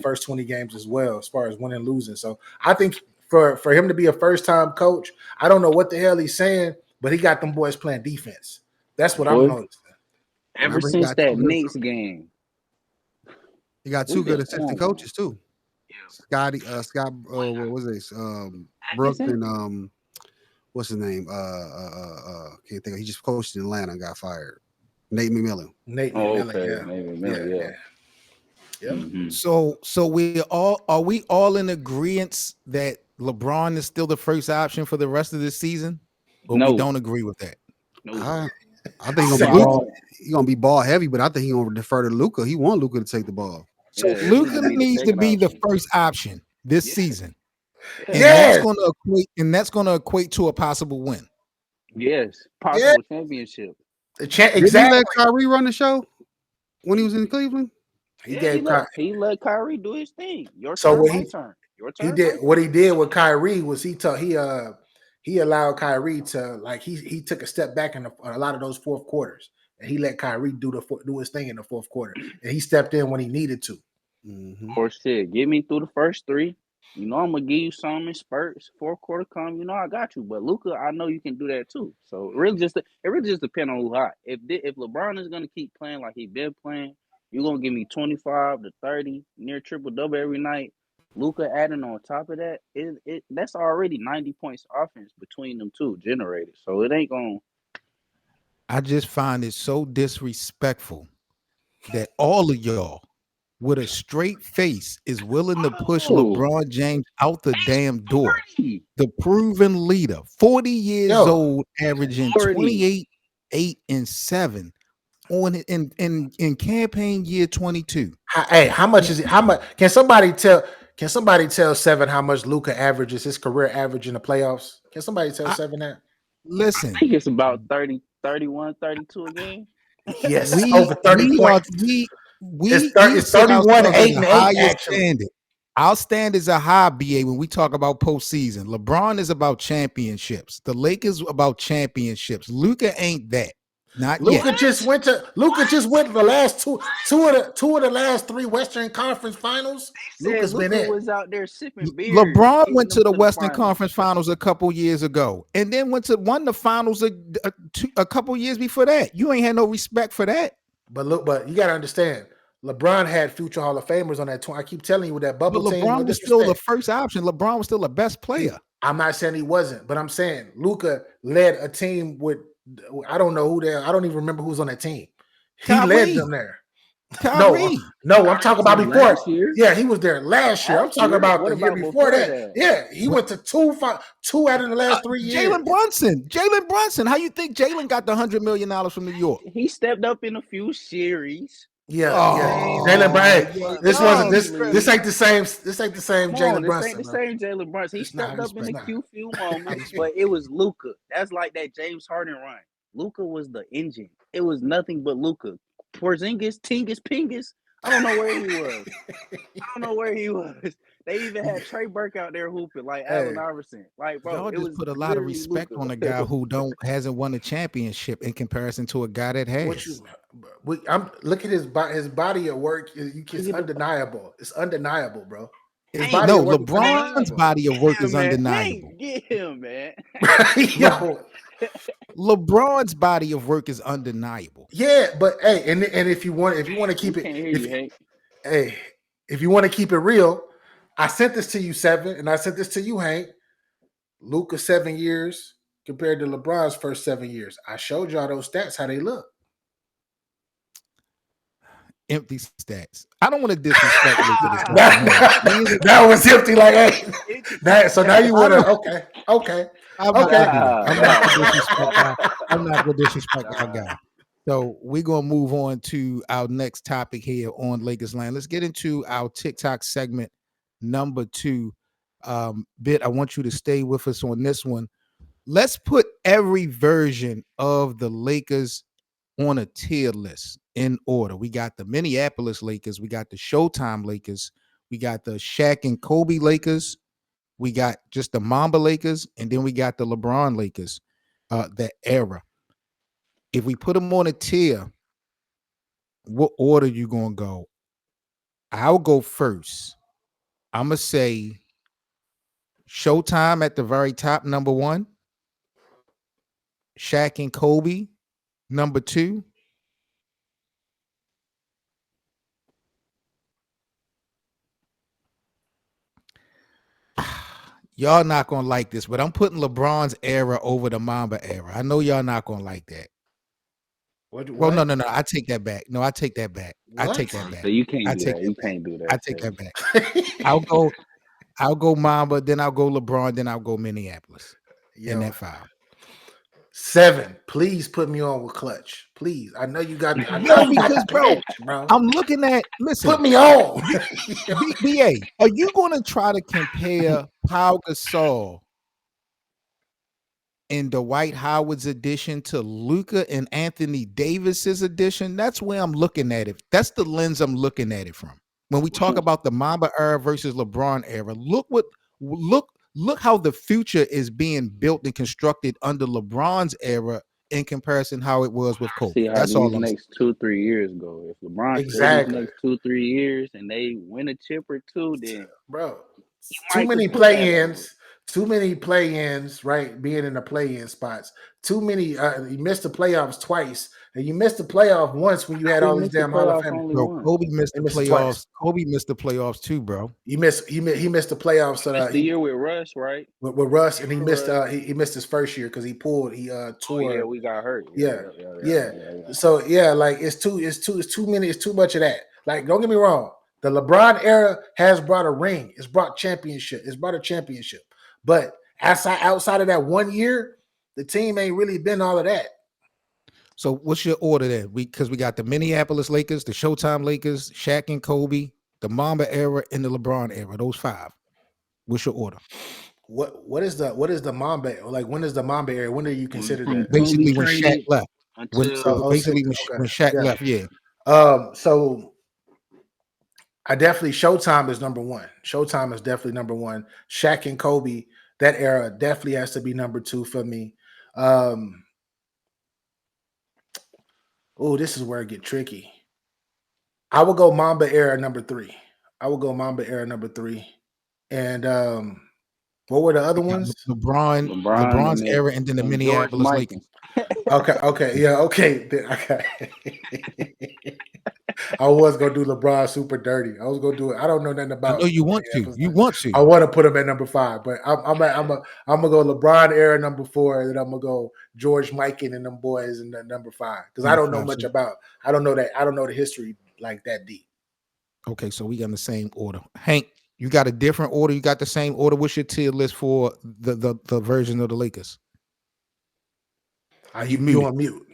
first 20 games as well, as far as winning and losing. So I think for him to be a first-time coach, I don't know what the hell he's saying, but he got them boys playing defense. That's what I'm noticing. Ever since that Knicks game. He got two good assistant coaches too. Scott, what was this? Brooks and what's his name? Can't think of. He just coached in Atlanta and got fired. Nate McMillan. Nate McMillan, yeah. Yep. Mm-hmm. So are we all in agreement that LeBron is still the first option for the rest of this season? Or we don't agree with that? No. I think he's gonna be ball heavy, but I think he's gonna defer to Luka. He want Luka to take the ball. So Luka needs to be the first option this season. And that's gonna equate to a possible win. Yes, possible championship. Exactly. Did he let Kyrie run the show when he was in Cleveland? He let Kyrie do his thing. Your turn. Your turn. He did what he did with Kyrie was he allowed Kyrie to he took a step back in a lot of those fourth quarters, and he let Kyrie do his thing in the fourth quarter, and he stepped in when he needed to. Mm-hmm. Or shit, get me through the first three. I'm gonna give you some in spurts. Fourth quarter come, I got you. But Luka, I know you can do that too. So it really just depends on who hot. If LeBron is gonna keep playing like he been playing, you're gonna give me 25 to 30, near triple double every night. Luka adding on top of that, that's already 90 points offense between them two generated. So it ain't gonna. I just find it so disrespectful that all of y'all with a straight face is willing to push LeBron James out the damn door. The proven leader, 40 years old, averaging 28, 8, and 7 in campaign year 22. Hey, how much is it? How much can somebody tell Seven how much Luka averages his career average in the playoffs? Can somebody tell Seven that? Listen, I think it's about 30, 31, 32 a game. Yes, over 30 points. It's 31, 8, and 8. Standard. Our standards are high, BA, when we talk about postseason. LeBron is about championships. The Lakers about championships. Luka ain't that. Not Luka yet. Luka just went to the last two of the last 3 Western Conference Finals. Luka's been in. Was out there sipping beer. LeBron went to the Western Conference Finals a couple years ago, and then won the finals a couple years before that. You ain't had no respect for that. But you got to understand, LeBron had future Hall of Famers on that. I keep telling you with that bubble team. LeBron was still the first option. LeBron was still the best player. I'm not saying he wasn't, but I'm saying Luka led a team with. I don't know who there. I don't even remember who's on that team. He led them there. Kyrie. No, I'm talking about before. Yeah, he was there last year. I'm talking about the year before that. Yeah, he went to two out of the last 3 years. Jalen Brunson. How you think Jalen got the $100 million from New York? He stepped up in a few series. Yeah. Jalen Brunson. This ain't the same. This ain't the same Jalen Brunson. This ain't the same Jalen Brunson. He stepped up in a few moments, but it was Luka. That's like that James Harden run. Luka was the engine. It was nothing but Luka. Porzingis, Tingus, Pingus. I don't know where he was. They even had Trey Burke out there hooping like Allen Iverson. Like, bro, y'all just put a lot of respect on a guy who hasn't won a championship in comparison to a guy that has. Look at his body of work. It's undeniable. It's undeniable, bro. LeBron's body of work is undeniable. Get him, man. LeBron's body of work is undeniable. Yeah, but hey, and if you want to keep it, if you want to keep it real, I sent this to you, Seven, and I sent this to you, Hank. Luka 7 years compared to LeBron's first 7 years. I showed y'all those stats, how they look. Empty stats. I don't want to disrespect Luka. That was empty. Like, hey, so now you want to? Okay. I'm not going to disrespect our guy. So we're going to move on to our next topic here on Lakers Land. Let's get into our TikTok segment number 2. Bit, I want you to stay with us on this one. let's put every version of the Lakers on a tier list in order. We got the Minneapolis Lakers, we got the Showtime Lakers, we got the Shaq and Kobe Lakers, we got just the Mamba Lakers, and then we got the LeBron Lakers, that era. If we put them on a tier, what order you gonna go? I'll go first. I'm gonna say Showtime at the very top, number one. Shaq and Kobe, number two. Y'all not gonna like this, but I'm putting LeBron's era over the Mamba era. I know y'all not gonna like that. Well, no. I take that back. No, I take that back. I take that back. So you can't do that. You can't do that. I take that back. I'll go Mamba, then I'll go LeBron, then I'll go Minneapolis. In that 5. 7. Please put me on with Clutch. Please. I know you got because bro, I'm looking at put me on. BA, are you gonna try to compare Pau Gasol and Dwight Howard's addition to Luka and Anthony Davis's addition? That's where I'm looking at it. That's the lens I'm looking at it from. When we talk about the Mamba era versus LeBron era, look how the future is being built and constructed under LeBron's era in comparison how it was with Kobe. See how that's these all next 2-3 years go. If LeBron exactly these next 2-3 years and they win a chip or two, then bro, too many play-ins, right? Being in the play-in spots. Too many. You missed the playoffs twice, and you missed the playoff once when you had all these damn Hall of Fame. Bro, Kobe missed the playoffs. Twice. Kobe missed the playoffs too, bro. He missed the playoffs. The year with Russ, right? With Russ, and he missed. He missed his first year because he pulled. He tore. Oh, yeah, we got hurt. Yeah. So yeah, like it's too many. It's too much of that. Like, don't get me wrong. The LeBron era has brought a ring. It's brought championship. It's brought a championship. But outside of that 1 year, the team ain't really been all of that. So what's your order there? Because we got the Minneapolis Lakers, the Showtime Lakers, Shaq and Kobe, the Mamba era, and the LeBron era. Those 5. What's your order? What is the Mamba? Like, when is the Mamba era? When do you consider that? Basically when Shaq left. When Shaq left, yeah. So I definitely Showtime is number 1. Showtime is definitely number 1. Shaq and Kobe, that era definitely has to be number 2 for me. This is where it get tricky. I will go Mamba era number 3. And what were the other ones? LeBron's era, and then the Minneapolis Lakers. Okay. I was gonna do LeBron super dirty. I was gonna do it. I don't know nothing about. I know you want to. You want to. I want to put him at number 5, but I'm gonna go LeBron era number 4, and then I'm gonna go George Mikan and them boys in number 5 because I don't know much about. I don't know the history like that deep. Okay, so we got in the same order. Hank, you got a different order. You got the same order. What's your tier list for the version of the Lakers? You on mute.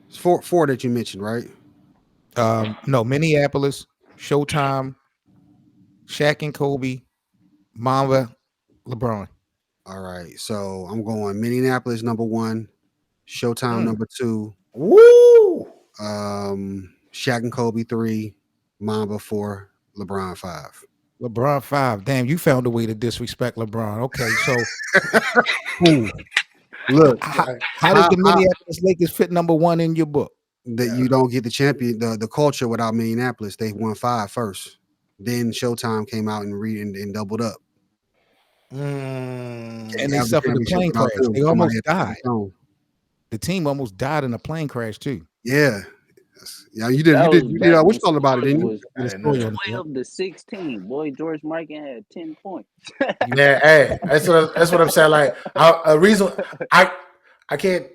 It's four that you mentioned, right? No, Minneapolis, Showtime, Shaq and Kobe, Mamba, LeBron. All right, so I'm going Minneapolis number 1, Showtime number 2. Woo! Shaq and Kobe 3, Mamba 4, LeBron 5. LeBron 5. Damn, you found a way to disrespect LeBron. Okay, so look, how does the Minneapolis Lakers fit number 1 in your book? That you don't get the champion, the culture without Minneapolis. They won 5 first. Then Showtime came out and doubled up. And they suffered a plane crash. They almost died. The team almost died in a plane crash too. Yeah. Yeah, you did. What you thought about it? Didn't you? 12-16. Boy, George Mikan had 10 points. Yeah, hey, that's what I'm saying. Like a reason I can't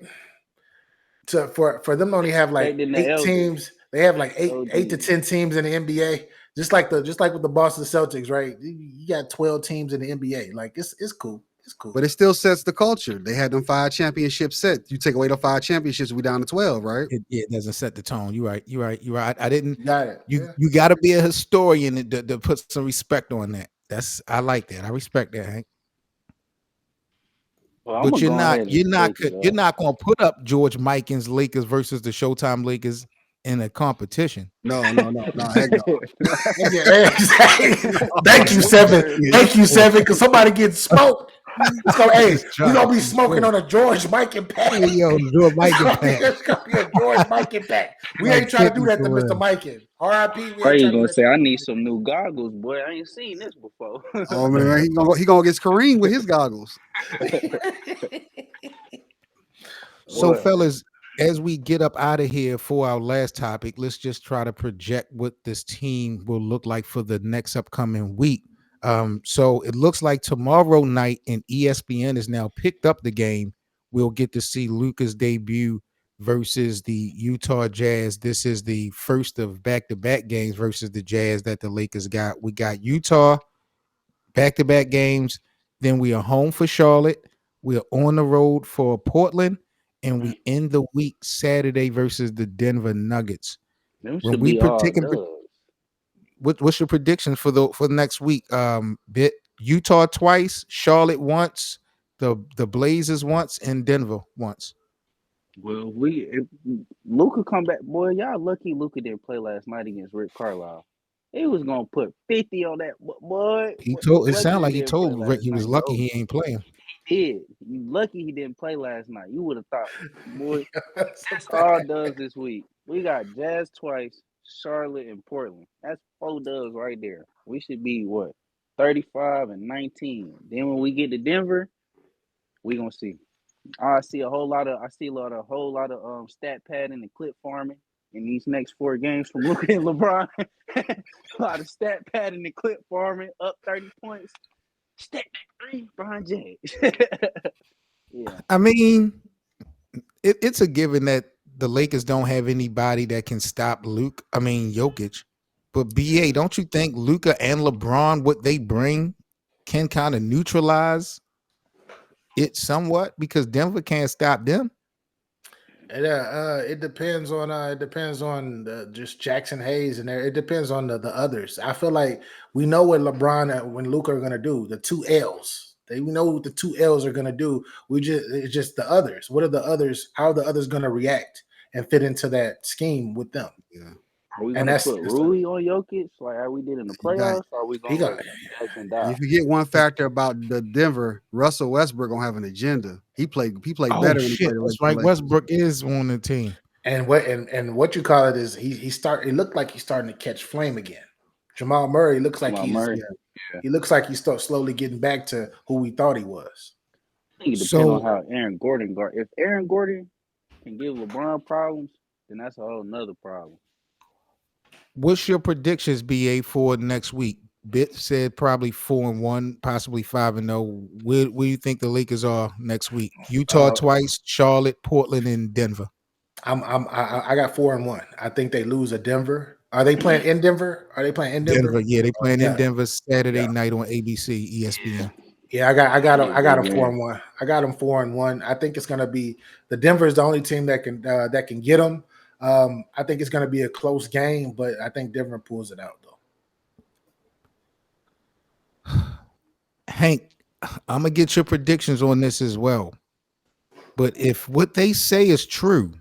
for them to only have like 8 teams. They have like 8 to 10 teams in the NBA. Just like with the Boston Celtics, right? You got 12 teams in the NBA. Like it's cool. It's cool. But it still sets the culture. They had them 5 championships set. You take away the 5 championships, we down to 12, right? It doesn't set the tone. You're right. I didn't. Got it. You got to be a historian to put some respect on that. I like that. I respect that, Hank. Well, I'm But gonna go ahead and you're pick it up. not gonna put up George Mikan's Lakers versus the Showtime Lakers in a competition. No, heck no. Yeah, thank you, Seven. Thank you, Seven, because somebody gets smoked. So, hey, we're gonna be smoking on a George Mike and Pat. Hey, yo, George Mike and Pat. It's gonna be a George Mike and Pat. We ain't trying to do that to Mr. Mike. R.I.P. Are you gonna say I need some new goggles, boy? I ain't seen this before. Oh man, he gonna get Kareem with his goggles. So, fellas, as we get up out of here for our last topic, let's just try to project what this team will look like for the next upcoming week. So it looks like tomorrow night, and ESPN has now picked up the game. We'll get to see Luka's debut versus the Utah Jazz. This is the first of back-to-back games versus the Jazz that the Lakers got. We got Utah back-to-back games. Then we are home for Charlotte. We are on the road for Portland. And we end the week Saturday versus the Denver Nuggets. When we what's your predictions for the next week? Utah twice, Charlotte once, the Blazers once, and Denver once. Well, if Luka come back, boy, y'all lucky Luka didn't play last night against Rick Carlisle. He was gonna put 50 on that boy. It sounded like he told Rick he was lucky he ain't playing. You lucky he didn't play last night. You would have thought, boy, that's all dubs this week. We got Jazz twice, Charlotte and Portland. That's 4 dubs right there. We should be 35-19. Then when we get to Denver, we gonna see. I see a whole lot of stat padding and clip farming in these next 4 games from Luka and LeBron. A lot of stat padding and clip farming, up 30 points. Step back 3 behind Jay. Yeah. I mean, it's a given that the Lakers don't have anybody that can stop Jokic. But BA, don't you think Luka and LeBron, what they bring, can kind of neutralize it somewhat because Denver can't stop them? It depends on just Jackson Hayes and it depends on the others. I feel like we know what LeBron when Luka are gonna do. The 2 L's. We know what the 2 L's are gonna do. It's just the others. What are the others? How are the others gonna react and fit into that scheme with them? Yeah. Are we going to put Rui on Jokic like how we did in the playoffs? Or are we going to Jackson die? You forget one factor about the Denver. Russell Westbrook gonna have an agenda. He played better. That's right. Westbrook is on the team. And what you call it is it looked like he's starting to catch flame again. Jamal Murray looks like he looks like he's slowly getting back to who we thought he was. I think it depends on how Aaron Gordon guard. If Aaron Gordon can give LeBron problems, then that's a whole nother problem. What's your predictions, BA, for next week? Bit said probably 4-1, possibly 5-0. Where do you think the Lakers are next week? Utah twice, Charlotte, Portland, and Denver. I got 4-1. I think they lose at Denver. Are they playing in Denver? Denver, yeah, they playing in Denver Saturday night on ABC, ESPN. Yeah, I got them 4-1. I got them 4-1. I think it's gonna be Denver is the only team that can get them. I think it's going to be a close game, but I think Denver pulls it out, though. Hank, I'm going to get your predictions on this as well. But if what they say is true,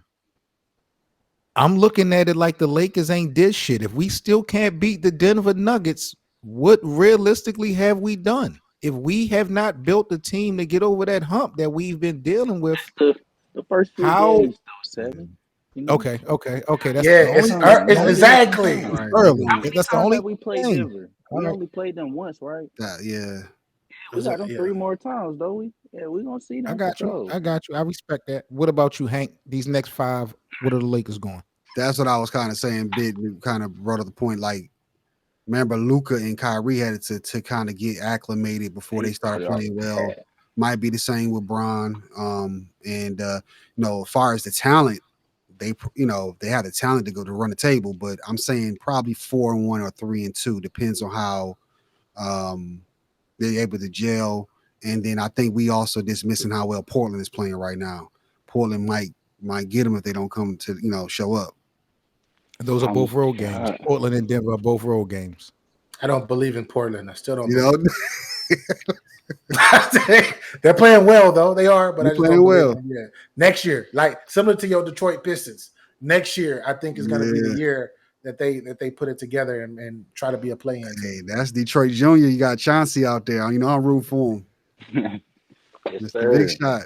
I'm looking at it like the Lakers ain't did shit. If we still can't beat the Denver Nuggets, what realistically have we done? If we have not built the team to get over that hump that we've been dealing with, the first few games, though, 7. Okay. That's exactly. Early. That's the only we played Denver. We only played them once, right? Yeah. We got them 3 more times, don't we? Yeah, we're gonna see them. I got you. I respect that. What about you, Hank? These next 5, what are the Lakers going? That's what I was kind of saying. Big kind of brought up the point. Like, remember Luka and Kyrie had to kind of get acclimated before they started playing well. Might be the same with Bron. As far as the talent. They have the talent to go to run the table, but I'm saying probably 4-1 or 3-2 depends on how they're able to gel. And then I think we also dismissing how well Portland is playing right now. Portland might get them if they don't come to show up. Those are both road games. Portland and Denver are both road games. I don't believe in Portland. I still don't. They're playing well though. They are, but They're I just playing don't believe well. them. Yeah, next year, like similar to your Detroit Pistons, next year I think is going to be the year that they put it together and try to be a play-in team. Hey, that's Detroit Junior. You got Chauncey out there. You know, I'm rooting for him. Yes, It's sir. the big shot.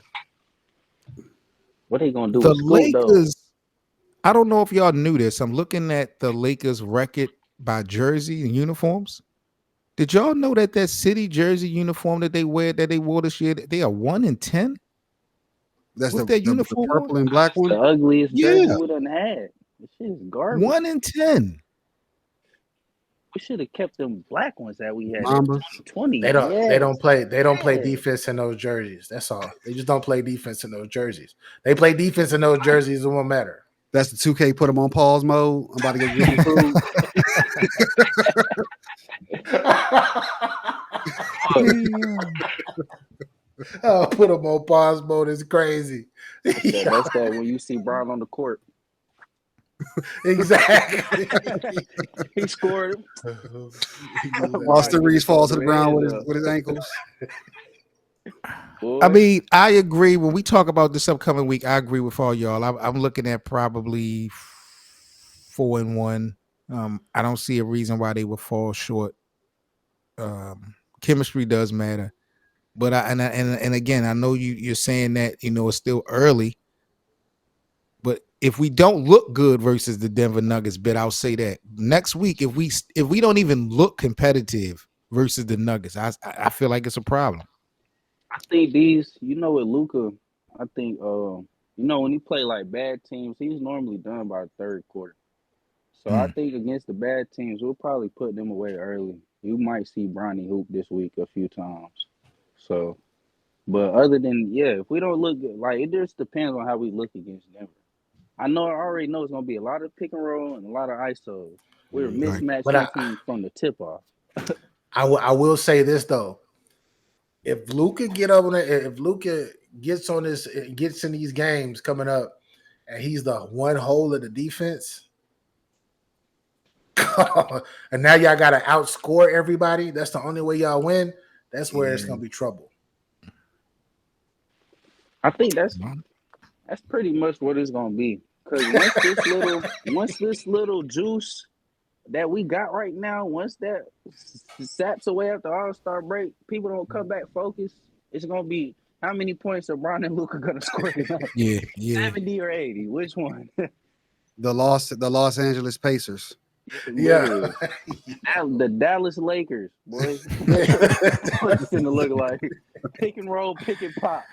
What are they gonna do The with Scoot, though? Lakers, I don't know if y'all knew this. I'm looking at the Lakers record by jersey and uniforms. Did y'all know that city jersey uniform that they wore this year, they are 1-10? That's With the that uniform purple on? and black The one. ugliest jersey Yeah. we done had. This shit is garbage. 1-10. We should have kept them black ones that we had Mambas. in 2020. They don't play Yeah. defense in those jerseys. That's all. They just don't play defense in those jerseys. They play defense in those jerseys. It won't matter. That's the 2K. Put them on pause mode. I'm about to get some food. Oh, put them on pause mode is crazy. That's that when you see Brown on the court. Exactly. He scored. Austin Reeves falls to the ground with his ankles. Boy. I mean, I agree. When we talk about this upcoming week, I agree with all y'all. I'm looking at probably 4-1. I don't see a reason why they would fall short. Chemistry does matter, but and again, I know you're saying that it's still early. But if we don't look good versus the Denver Nuggets, I'll say that next week, if we don't even look competitive versus the Nuggets, I feel like it's a problem. I think with Luka, I think when he play like bad teams, he's normally done by the third quarter. So I think against the bad teams, we'll probably put them away early. You might see Bronny hoop this week a few times. So, but other than if we don't look good, like it just depends on how we look against Denver. I already know it's gonna be a lot of pick and roll and a lot of ISO. We're a mismatched team from the tip off. I will say this though. If Luka gets in these games coming up, and he's the one hole of the defense, and now y'all got to outscore everybody. That's the only way y'all win. That's where it's gonna be trouble. I think that's pretty much what it's gonna be. Because once this little juice that we got right now, once that saps away after All-Star break, people don't come back focused. It's gonna be how many points are Bron and Luka gonna score tonight? Yeah. 70 or 80. Which one? The Los Angeles Pacers. Yeah. The Dallas Lakers, boy. What's it gonna look like? Pick and roll, pick and pop.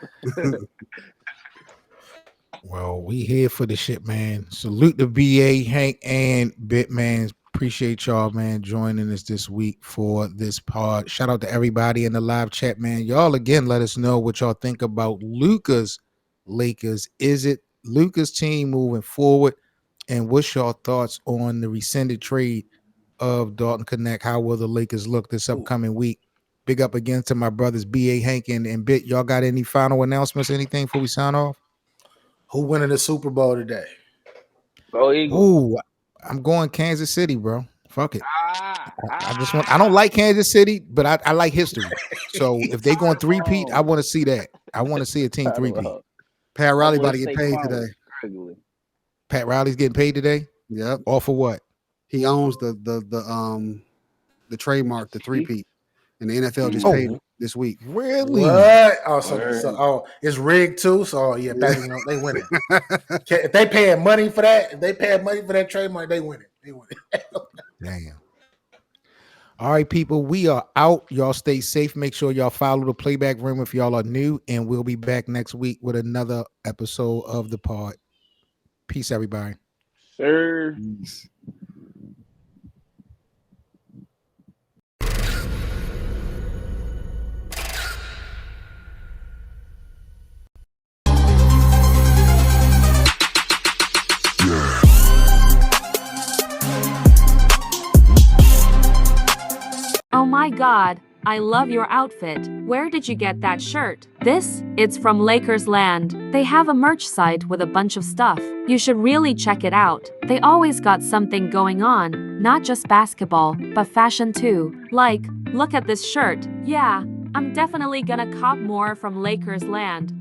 Well, we here for the shit, man. Salute to BA, Hank, and Bitman. Appreciate y'all, man, joining us this week for this pod. Shout out to everybody in the live chat, man. Y'all, again, let us know what y'all think about Luka's Lakers. Is it Luka's team moving forward? And what's your thoughts on the rescinded trade of Dalton Knecht? How will the Lakers look this upcoming week? Big up again to my brothers, BA, Hank, and Bit. Y'all got any final announcements, anything before we sign off? Who winning the Super Bowl today? Go Eagles. Ooh, I'm going Kansas City, bro. Fuck it. I don't like Kansas City, but I like history. So if they going three-peat, I want to see that. I want to see a team three-peat. Pat Riley about to get paid today. Pat Riley's getting paid today? Yep. All for what? He owns the trademark, the three-peat. And the NFL just paid him this week. Really? What? Oh, it's rigged too. So yeah, they win it. If they paying money for that, trademark, they win it. Damn. All right, people, we are out. Y'all stay safe. Make sure y'all follow the Playback Room if y'all are new, and we'll be back next week with another episode of the pod. Peace, everybody. Sir. Peace. Oh my god, I love your outfit. Where did you get that shirt? It's from Lakers Land. They have a merch site with a bunch of stuff. You should really check it out. They always got something going on, not just basketball, but fashion too. Like, look at this shirt. Yeah, I'm definitely gonna cop more from Lakers Land.